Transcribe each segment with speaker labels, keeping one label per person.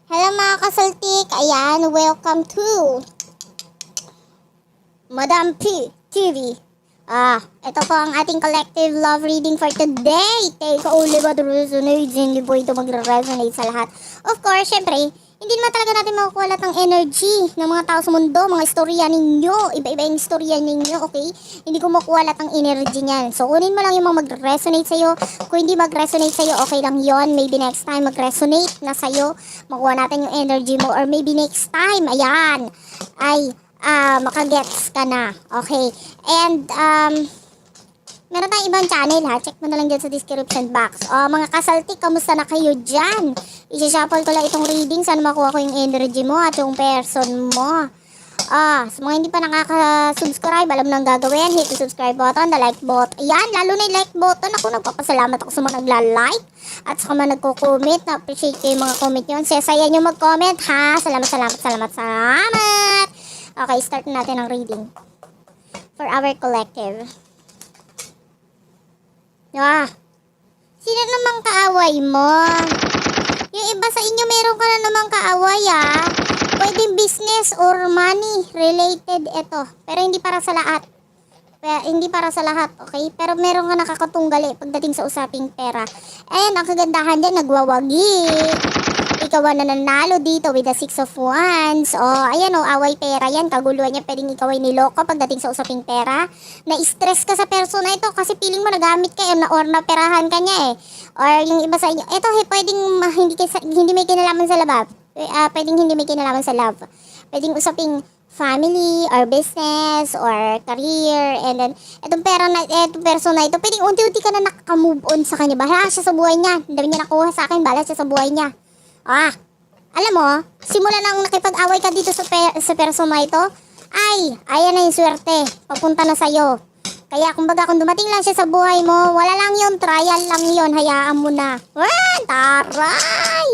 Speaker 1: Hello mga kasaltik, ayan, welcome to Madam P TV. Ito po ang ating collective love reading for today. Take only what resonates, hindi po ito magre-resonate sa lahat. Of course, syempre, hindi naman talaga natin makukuha lahat ng energy ng mga tao sa mundo, mga istorya ninyo, iba-iba yung istorya ninyo, okay? Hindi ko makuha lahat ng energy niyan. So, kunin mo lang yung mga mag-resonate sa'yo. Kung hindi mag-resonate sa'yo, okay lang yon. Maybe next time mag-resonate na sa'yo, makuha natin yung energy mo. Or maybe next time, ayan, ay makagets ka na. Okay. And, meron tayong ibang channel ha. Check mo na lang dyan sa description box. Mga kasaltik, kamusta na kayo dyan? I-shuffle ko lang itong reading. Sana makuha ko yung energy mo at yung person mo. Sa mga hindi pa nakaka-subscribe, alam mo nang gagawin. Hit the subscribe button, the like button. Ayan, lalo na yung like button. Ako nagpapasalamat ako sa mga nagla-like. At sa mga nagko-comment. Na-appreciate ko yung mga comment nyo. Sasaya nyo mag-comment ha. Salamat. Okay, start na natin ang reading. For our collective. Sino namang kaaway mo? Yung iba sa inyo meron ka na namang kaaway Pwedeng business or money related ito. Pero hindi para sa lahat. Okay? Pero meron ka nakakatunggali pagdating sa usaping pera. And ang kagandahan dyan, nagwawagi. Ikaw na nanalo dito with the 6 of wands. Ayan away pera yan. Kaguluhan niya, pwedeng ikaw ay niloko pagdating sa usaping pera. Na-stress ka sa person na ito kasi feeling mo nagamit ka or naperahan ka niya Or yung iba sa inyo, ito pwedeng hindi may kinalaman sa love. Pwedeng hindi may kinalaman sa love. Pwedeng usaping family or business or career, and then itong person na ito, pwedeng unti-unti ka na nakaka-move on sa kanya. Bahala siya sa buhay niya. Dami niya nakuha sa akin, bahala siya sa buhay niya. Alam mo, simula nang nakipag-away ka dito sa person na ito, ayan na yung swerte. Papunta na sa'yo. Kaya kumbaga kung dumating lang siya sa buhay mo, wala lang yun, trial lang yun, hayaan mo na. Taray!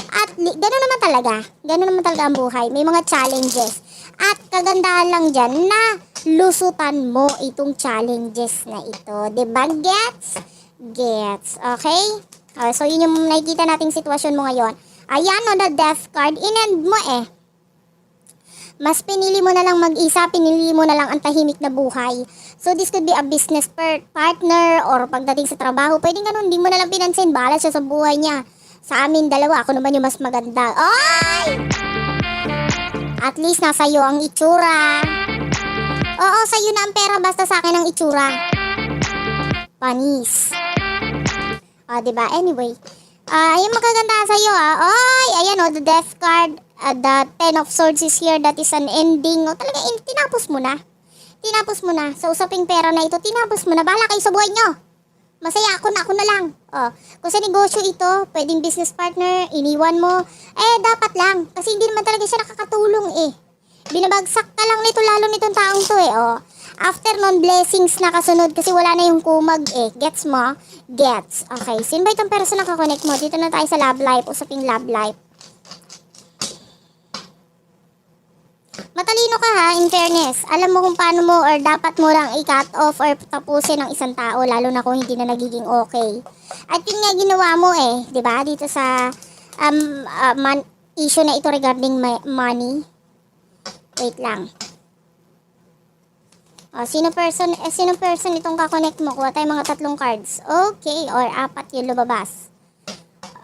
Speaker 1: At gano'n naman talaga ang buhay. May mga challenges. At kagandahan lang dyan na lusutan mo itong challenges na ito. Diba? Gets. Okay? So yun yung nakikita nating sitwasyon mo ngayon. Ayan the death card. Inend mo Mas pinili mo na lang mag-isa, pinili mo na lang ang tahimik na buhay. So this could be a business partner or pagdating sa trabaho. Pwedeng ganun, hindi mo na lang pinansin. Bahala siya sa buhay niya. Sa amin dalawa, ako naman yung mas maganda. At least nasa iyo ang itsura. Oo, sa'yo na ang pera, basta sa akin ang itsura. Panis. Diba? Anyway. Yung magaganda sa'yo ayan the death card. The 10 of swords is here. That is an ending. Talaga, tinapos mo na. Sa usaping pera na ito, tinapos mo na. Bahala kayo sa buhay nyo. Masaya ako na lang. Kung sa negosyo ito, pwedeng business partner, iniwan mo, dapat lang. Kasi hindi naman talaga siya nakakatulong Binabagsak ka lang nito, lalo nitong taong to After nun, blessings na kasunod kasi wala na yung kumag Gets mo? Gets. Okay, sino ba itong person na kakonect mo? Dito na tayo sa love life, usaping love life. Matalino ka in fairness. Alam mo kung paano mo or dapat mo lang i-cut off or tapusin ng isang tao, lalo na kung hindi na nagiging okay. At yun nga ginawa mo diba? Dito sa issue na ito regarding money. Wait lang. Sino person itong kakonect mo? Kuha tayo mga 3 cards. Okay, or 4 yung lumabas.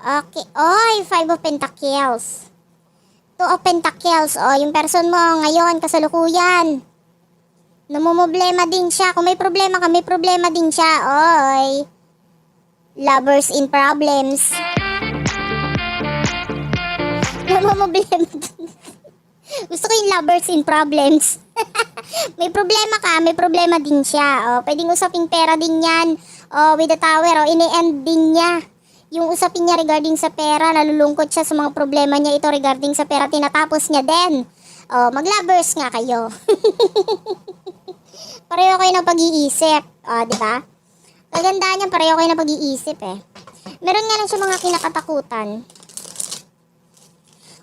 Speaker 1: Okay. 5 of Pentacles. 2 of Pentacles. Yung person mo ngayon, kasalukuyan. Namumblema din siya. Kung may problema ka, may problema din siya. Lovers in problems. Namumblema din. Gusto ko yung lovers in problems. May problema ka, may problema din siya. Pwedeng usaping pera din yan. With the tower, ini-end din niya. Yung usapin niya regarding sa pera, nalulungkot siya sa mga problema niya. Ito regarding sa pera, tinatapos niya din. Mag-lovers nga kayo. Pareho kayo ng pag-iisip. Diba? Kagandaan niya, pareho kayo ng pag-iisip Meron nga lang siya mga kinakatakutan.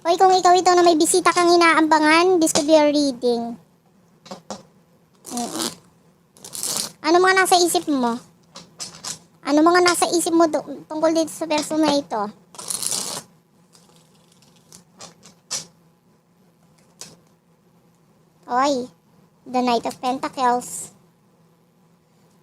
Speaker 1: Kung ikaw ito na may bisita kang inaambangan, this could be a reading. Ano mga nasa isip mo? Ano mga nasa isip mo tungkol dito sa person na ito? Oy, the Knight of Pentacles.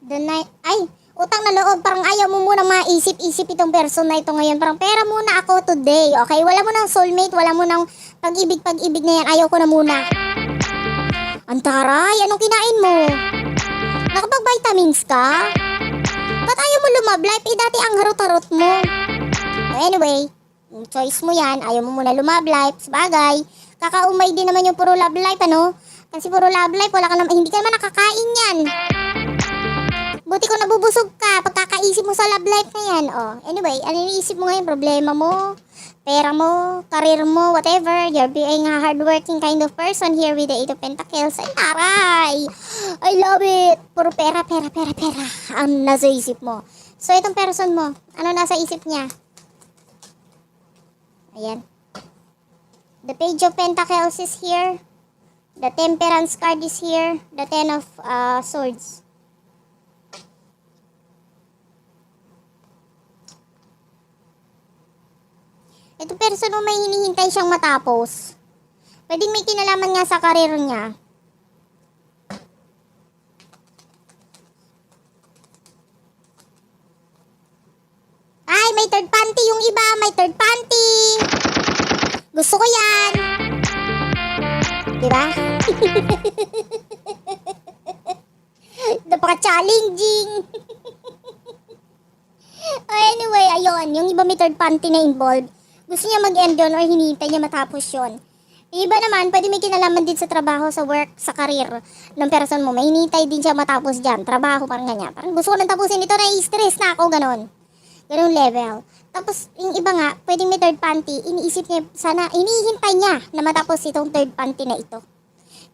Speaker 1: The Knight, ay, utang na loob, parang ayaw mo muna maisip-isip itong person na ito ngayon. Parang pera muna ako today, okay? Wala mo ng soulmate, wala mo ng pag-ibig na yan, ayaw ko na muna. Antaray, anong kinain mo? Nakapag-vitamins ka? Ba't ayaw mo lumablay? Dati ang harot-harot mo. Anyway, choice mo yan, ayaw mo muna lumablay. Sabagay, kakaumay din naman yung puro love life, ano? Kasi puro love life, wala ka naman, hindi ka naman nakakain yan. Buti ko nabubusog ka pagkakaisip mo sa love life na yan. Oh, anyway, ano iniisip mo ngayon? Problema mo, pera mo, career mo, whatever. You're being a hardworking kind of person here with the Eight of Pentacles. Ay, taray! I love it! Puro pera, pera, pera, pera. Ang nasa isip mo. So, itong person mo, ano nasa isip niya? Ayan. The Page of Pentacles is here. The Temperance card is here. The Ten of Swords. Ito person mo may hinihintay siyang matapos. Pwedeng may kinalaman nga sa karir niya. Ay, may third party yung iba. May third party. Gusto ko yan. Diba? Napaka-challenging. Anyway, ayun. Yung iba may third party na involved. Gusto niya mag-end yun or hinihintay niya matapos yun. Iba naman, pwede may kinalaman din sa trabaho, sa work, sa career ng person mo. May hinihintay din siya matapos dyan. Trabaho, parang ganyan. Parang gusto ko nang tapusin ito, na-stress na ako, ganon. Ganon level. Tapos, yung iba nga, pwedeng may third party, iniisip niya, sana, inihintay niya na matapos itong third party na ito.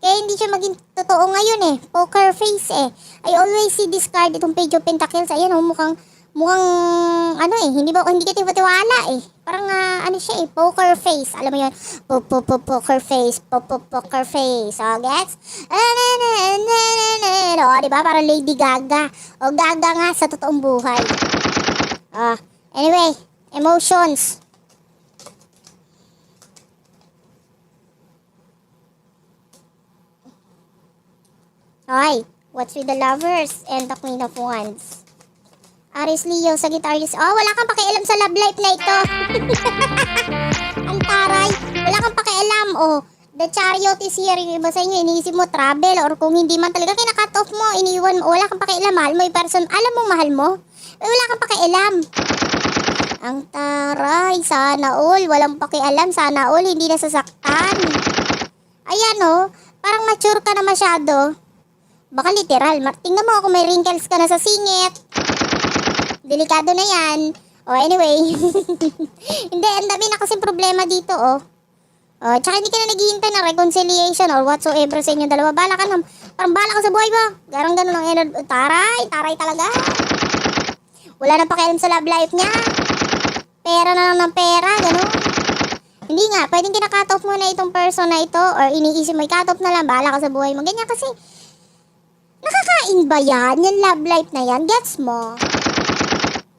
Speaker 1: Kaya hindi siya maging totoo ngayon eh. Poker face eh. I always see this card, itong Page of Pentacles. Ayan oh, mukhang ano eh, hindi ka tiwala eh. Parang ano siya eh, poker face. Alam mo yun, poker face, poker face. Oh, gets? O, diba? Parang Lady Gaga. O, Gaga nga sa totoong buhay. Anyway, emotions. Okay, what's with the Lovers and the Queen of Wands? Aries, Leo, Sagittarius. Oh, wala kang pakialam sa love life na ito. Ang taray. Wala kang pakialam. Oh, the Chariot is here. Yung iba sa inyo, iniisip mo travel or kung hindi man talaga kina-cut off mo, iniwan mo. Wala kang pakialam. Mahal mo yung person. Alam mo, mahal mo. Wala kang pakialam. Ang taray. Sana all. Walang pakialam. Sana all. Hindi nasasaktan. Ayan oh. Parang mature ka na masyado. Baka literal. Tingnan mo kung may wrinkles ka na sa singit. Delikado na yan. Oh, anyway. Hindi, ang dami na kasing problema dito, oh. Oh, tsaka hindi ka na naghihintay ng reconciliation or whatsoever sa inyong dalawa. Bala ka na. Parang bala ka sa buhay ba? Garang ganun ang energy. Taray talaga. Wala nang pakialam sa love life niya. Pera na lang ng pera, gano'n. Hindi nga, pwedeng kina-cut off mo na itong person na ito or iniisip mo, i-cut off na lang, bala ka sa buhay mo. Ganyan kasi, nakakain ba yan? Yung love life na yan? Gets mo?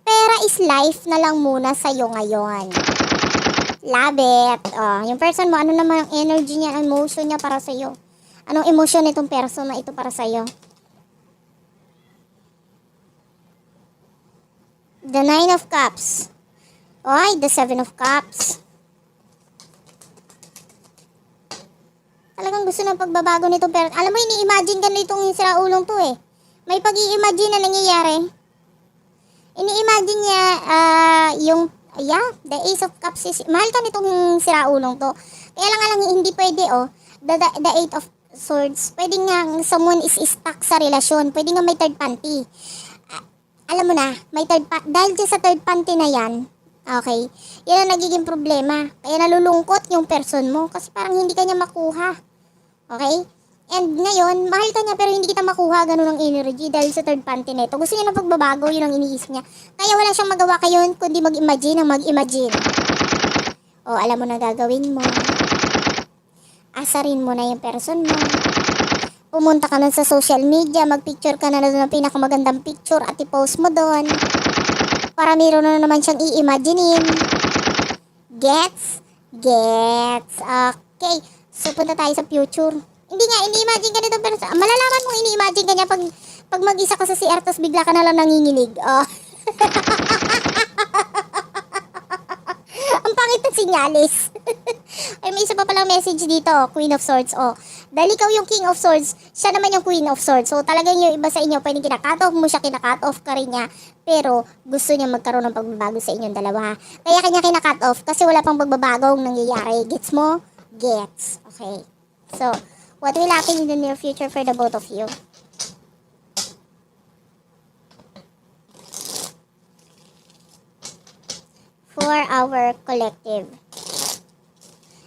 Speaker 1: Pera is life na lang muna sa'yo ngayon. Love it. Oh, yung person mo, ano naman ang energy niya, ang emotion niya para sa'yo? Anong emotion nitong person na ito para sa'yo? The Nine of Cups. Oy, the Seven of Cups. Talagang gusto ng pagbabago nitong person. Alam mo, ini-imagine ka nitong siraulong to eh. May pag-i-imagine na nangyayari. Ini-imagine niya the Ace of Cups is, mahal ka nitong siraulong to. Kaya lang hindi pwede oh, the Eight of Swords, pwede nga someone is stuck sa relasyon, pwede nga may third party. Alam mo na, may third party, dahil sa third party na yan, okay, yan ang nagiging problema. Kaya nalulungkot yung person mo, kasi parang hindi ka niya makuha. Okay? And ngayon, mahal ka niya pero hindi kita makuha ganun ang energy dahil sa third party na ito. Gusto niya ng pagbabago, yun ang iniisip niya. Kaya wala siyang magawa kayo kundi mag-imagine ang mag-imagine. O, alam mo na gagawin mo. Asarin mo na yung person mo. Pumunta ka nun sa social media, mag-picture ka na doon ng pinakamagandang picture at i-post mo doon. Para meron na naman siyang i-imaginein. Gets? Okay. So, punta tayo sa future. Hindi nga, ini-imagine ka nito pero malalaman mong ini-imagine ka niya pag mag-isa ka sa CR tapos bigla ka na lang nanginginig. Oh. Ang pangit ng sinyalis. Ay, may isa pa palang message dito, Queen of Swords. Oh, dahil ikaw yung King of Swords, siya naman yung Queen of Swords. So, talagang yung iba sa inyo, pwedeng kina-cut off mo siya, kina-cut off ka rin niya. Pero, gusto niya magkaroon ng pagbabago sa inyong dalawa. Kaya kanya kina-cut off kasi wala pang pagbabagong nangyayari. Gets mo? Gets. Okay. So, what will happen in the near future for the both of you? For our collective.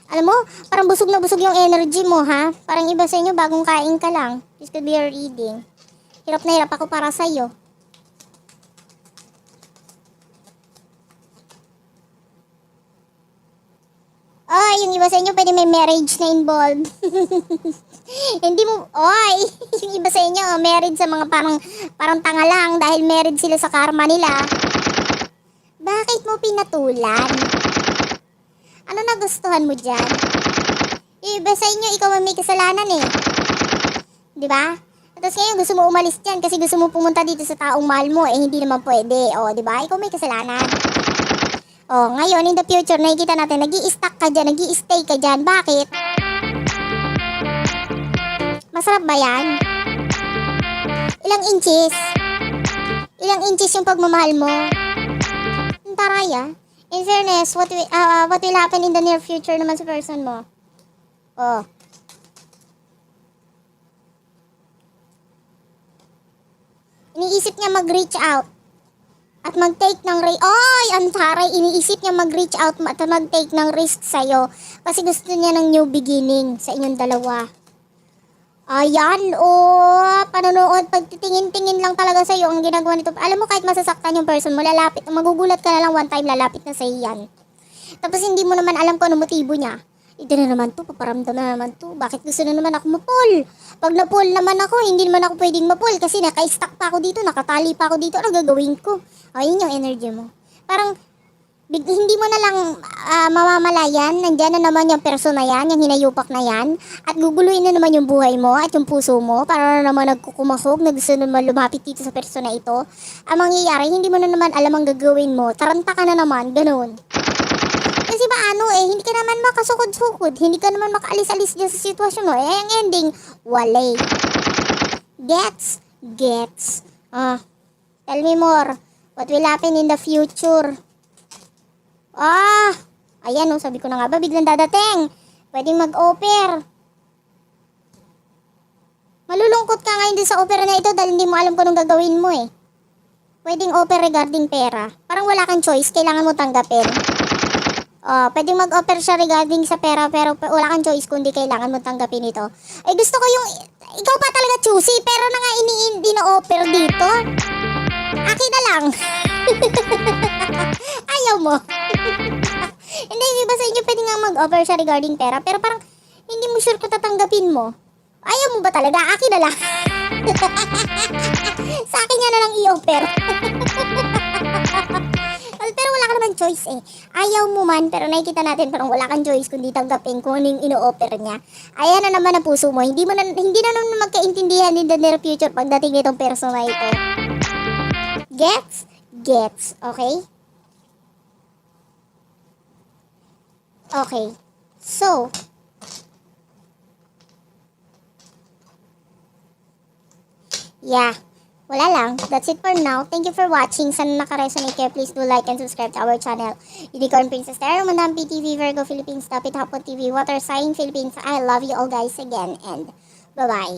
Speaker 1: Alam mo, parang busog na busog yung energy mo, ha? Parang iba sa inyo, bagong kain ka lang. This could be your reading. Hirap na hirap ako para sa'yo. Oh, yung iba sa inyo, pwede may marriage na involved. Hindi mo, oy, yung iba sa inyo, married sa mga parang tanga lang dahil married sila sa karma nila. Bakit mo pinatulan? Ano nagustuhan mo dyan? Yung iba sa inyo, ikaw ang may kasalanan eh. Di ba? Tapos ngayon, gusto mo umalis dyan kasi gusto mo pumunta dito sa taong mahal mo, eh hindi naman pwede. O, di ba? Ikaw may kasalanan. O, ngayon, in the future, nakikita natin, nag-i-stuck ka dyan, nag-i-stay ka dyan. Bakit? Masarap ba yan? Ilang inches? Ilang inches yung pagmamahal mo? Ang taray ah. In fairness, what will happen in the near future naman sa person mo? Oh. Iniisip niya mag-reach out. At mag-take ng risk. Oy, ang taray. Iniisip niya mag-reach out at mag-take ng risk sa'yo. Kasi gusto niya ng new beginning sa inyong dalawa. Ayan, oh, panonood, pagtitingin-tingin lang talaga sa'yo ang ginagawa nito. Alam mo, kahit masasaktan yung person mo, lalapit, magugulat ka na lang one time, lalapit na sa'yo yan. Tapos hindi mo naman alam kung ano motibo niya. Ito na naman to, paparamdam na naman to. Bakit gusto na naman ako ma-pull? Pag na-pull naman ako, hindi naman ako pwedeng ma-pull kasi naka-stuck pa ako dito, nakatali pa ako dito. Ano gagawin ko? Ayun yung energy mo. Parang, hindi mo na lang mamamalayan, nandyan na naman yung perso na yan, yung hinayupak na yan, at guguluhin na naman yung buhay mo at yung puso mo, para na naman nagkukumahog, na gusto naman lumapit dito sa perso na ito. Ang mangyayari, hindi mo na naman alam ang gagawin mo, taranta ka na naman, ganun. Kasi ba hindi ka naman makasukod-sukod, hindi ka naman makaalis-alis dyan sa sitwasyon mo, ang ending, wale. Gets? Tell me more, what will happen in the future? Ayan sabi ko na nga ba, biglang dadating. Pwedeng mag-offer. Malulungkot ka ngayon din sa offer na ito dahil hindi mo alam kung anong gagawin mo eh. Pwedeng offer regarding pera. Parang wala kang choice, kailangan mo tanggapin. Pwedeng mag-offer siya regarding sa pera pero wala kang choice kundi kailangan mo tanggapin ito. Eh gusto ko yung, ikaw pa talaga choosy, pero na nga ina-offer dito. Akin na lang. Ayaw mo. Hindi, iba sa inyo pwede nga mag-offer siya regarding pera, pero parang hindi mo sure kung tatanggapin mo. Ayaw mo ba talaga? Akin na lang. Sa akin niya na lang i-offer. Pero wala ka naman choice eh. Ayaw mo man, pero nakikita natin parang wala kang choice kundi tanggapin kung ano yung ino-offer niya. Ayan na naman ang puso mo. Hindi na naman magkaintindihan in the near future pagdating nitong person na ito. Gets? Okay? Okay. So, yeah. Wala lang. That's it for now. Thank you for watching. Sana naka-resonate kayo. Please do like and subscribe to our channel. Unicorn Princess Tarot, Madam PTV, Virgo Philippines, Tapit Hapon TV, Water Sign Philippines. I love you all guys again and bye-bye.